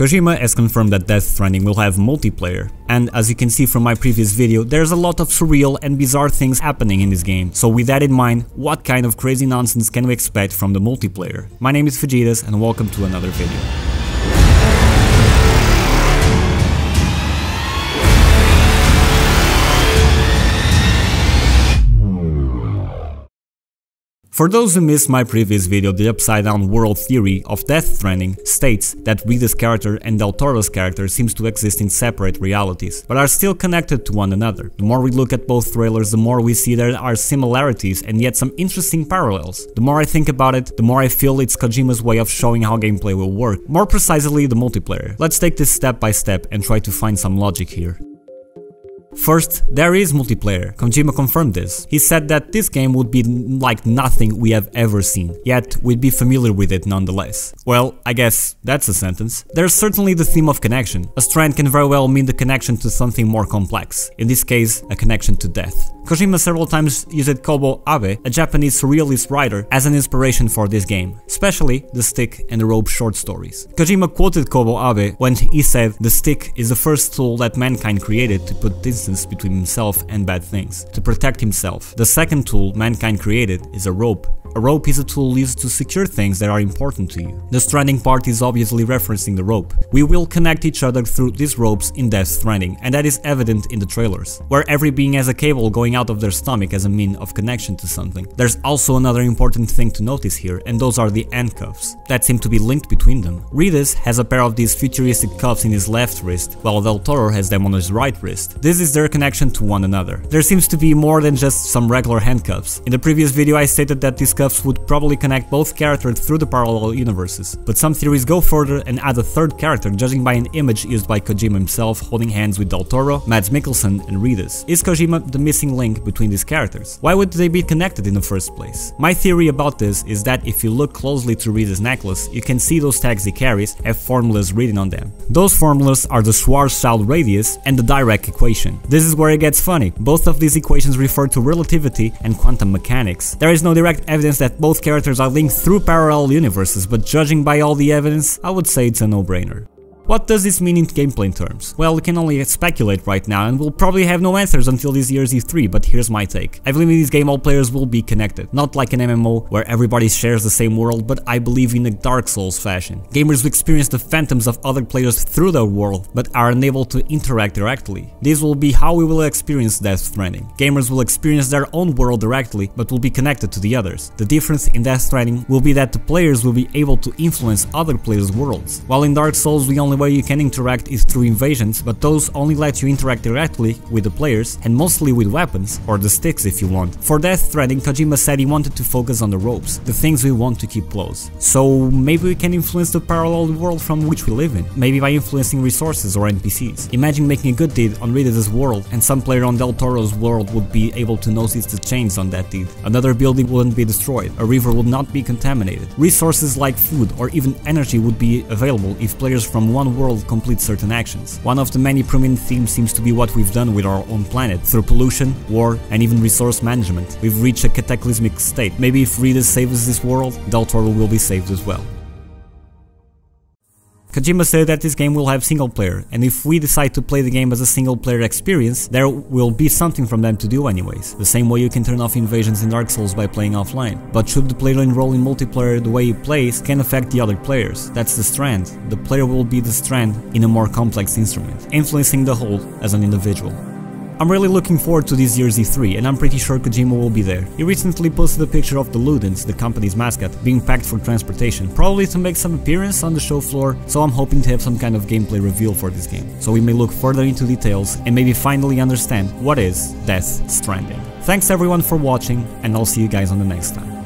Kojima has confirmed that Death Stranding will have multiplayer, and as you can see from my previous video, there's a lot of surreal and bizarre things happening in this game. So with that in mind, what kind of crazy nonsense can we expect from the multiplayer? My name is Vegetas and welcome to another video. For those who missed my previous video, the Upsidedown World theory of Death Stranding states that Reedus' character and Del Toro's character seems to exist in separate realities, but are still connected to one another. The more we look at both trailers, the more we see there are similarities and yet some interesting parallels. The more I think about it, the more I feel it's Kojima's way of showing how gameplay will work, more precisely the multiplayer. Let's take this step by step and try to find some logic here. First, there is multiplayer. Kojima confirmed this. He said that this game would be like nothing we have ever seen, yet we'd be familiar with it nonetheless. Well, I guess that's a sentence. There's certainly the theme of connection. A strand can very well mean the connection to something more complex, in this case, a connection to death. Kojima several times used Kobo Abe, a Japanese surrealist writer, as an inspiration for this game, especially the stick and the rope short stories. Kojima quoted Kobo Abe when he said, "The stick is the first tool that mankind created to put distance between himself and bad things, to protect himself. The second tool mankind created is a rope. A rope is a tool used to secure things that are important to you." The stranding part is obviously referencing the rope. We will connect each other through these ropes in Death Stranding, and that is evident in the trailers, where every being has a cable going out of their stomach as a mean of connection to something. There's also another important thing to notice here, and those are the handcuffs that seem to be linked between them. Reedus has a pair of these futuristic cuffs in his left wrist, while Del Toro has them on his right wrist. This is their connection to one another. There seems to be more than just some regular handcuffs. In the previous video I stated that these cuffs would probably connect both characters through the parallel universes, but some theories go further and add a third character, judging by an image used by Kojima himself holding hands with Del Toro, Mads Mikkelsen and Reedus. Is Kojima the missing link between these characters? Why would they be connected in the first place? My theory about this is that if you look closely to Reedus' necklace, you can see those tags he carries have formulas written on them. Those formulas are the Schwarzschild radius and the Dirac equation. This is where it gets funny. Both of these equations refer to relativity and quantum mechanics. There is no direct evidence that both characters are linked through parallel universes, but judging by all the evidence, I would say it's a no-brainer. What does this mean in gameplay terms? Well, we can only speculate right now and we'll probably have no answers until this year's E3, but here's my take. I believe in this game all players will be connected, not like an MMO where everybody shares the same world, but I believe in a Dark Souls fashion. Gamers will experience the phantoms of other players through their world, but are unable to interact directly. This will be how we will experience Death Stranding. Gamers will experience their own world directly, but will be connected to the others. The difference in Death Stranding will be that the players will be able to influence other players' worlds. While in Dark Souls the only way you can interact is through invasions, but those only let you interact directly with the players and mostly with weapons, or the sticks if you want. For Death Stranding, Kojima said he wanted to focus on the ropes, the things we want to keep close. So maybe we can influence the parallel world from which we live in, maybe by influencing resources or NPCs. Imagine making a good deed on Reedus' world and some player on Del Toro's world would be able to notice the change on that deed. Another building wouldn't be destroyed, a river would not be contaminated. Resources like food or even energy would be available if players from one world complete certain actions. One of the many prominent themes seems to be what we've done with our own planet, through pollution, war, and even resource management. We've reached a cataclysmic state. Maybe if Reedus saves this world, Del Toro will be saved as well. Kojima said that this game will have single player, and if we decide to play the game as a single player experience, there will be something from them to do anyways. The same way you can turn off invasions in Dark Souls by playing offline. But should the player enroll in multiplayer, the way he plays can affect the other players. That's the strand. The player will be the strand in a more complex instrument, influencing the whole as an individual. I'm really looking forward to this year's E3, and I'm pretty sure Kojima will be there. He recently posted a picture of the Ludens, the company's mascot, being packed for transportation, probably to make some appearance on the show floor, so I'm hoping to have some kind of gameplay reveal for this game, so we may look further into details and maybe finally understand what is Death Stranding. Thanks everyone for watching, and I'll see you guys on the next time.